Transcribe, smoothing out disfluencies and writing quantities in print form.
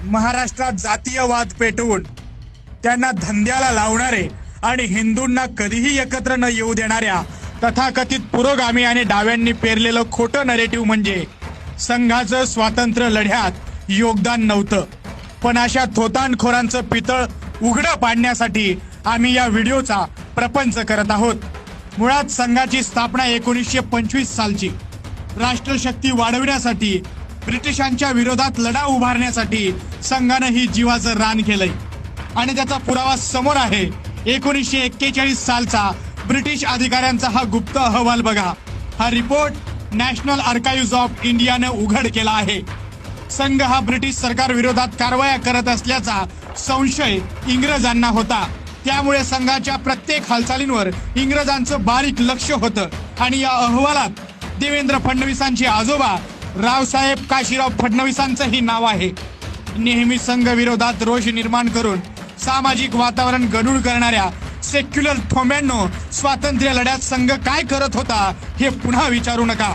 महाराष्ट्रात जातीयवाद पेटवून त्यांना धंद्याला लावणारे आणि हिंदूंना कधीही एकत्र न येऊ देणाऱ्या तथाकथित पुरोगामी आणि डाव्यांनी पेरलेलं खोटं नरेटिव्ह म्हणजे संघाचं स्वातंत्र्य लढ्यात योगदान नव्हतं. पण अशा थोतांडखोरांचं पितळ उघडं पाडण्यासाठी आम्ही या व्हिडिओचा प्रपंच करत आहोत. मुळात संघाची स्थापना 1925 सालची राष्ट्रशक्ती वाढवण्यासाठी, ब्रिटिशांच्या विरोधात लढा उभारण्यासाठी संघानं ही जीवाचं रान केलंय आणि त्याचा पुरावा समोर आहे. 1941 सालचा ब्रिटिश अधिकाऱ्यांचा हा गुप्त अहवाल बघा. हा रिपोर्ट नॅशनल आर्काइव्ह्ज ऑफ इंडियाने उघड केला आहे. संघ हा ब्रिटिश सरकार विरोधात कारवाया करत असल्याचा संशय इंग्रजांना होता. त्यामुळे संघाच्या प्रत्येक हालचालींवर इंग्रजांचं बारीक लक्ष होतं आणि या अहवालात देवेंद्र फडणवीसांचे आजोबा रावसाहेब काशीराव फडणवीसांचंही नाव आहे. नेहमी संघ विरोधात रोष निर्माण करून सामाजिक वातावरण गढूळ करणाऱ्या सेक्युलर ठोंब्यांनो, स्वातंत्र्य लढ्यात संघ काय करत होता हे पुन्हा विचारू नका.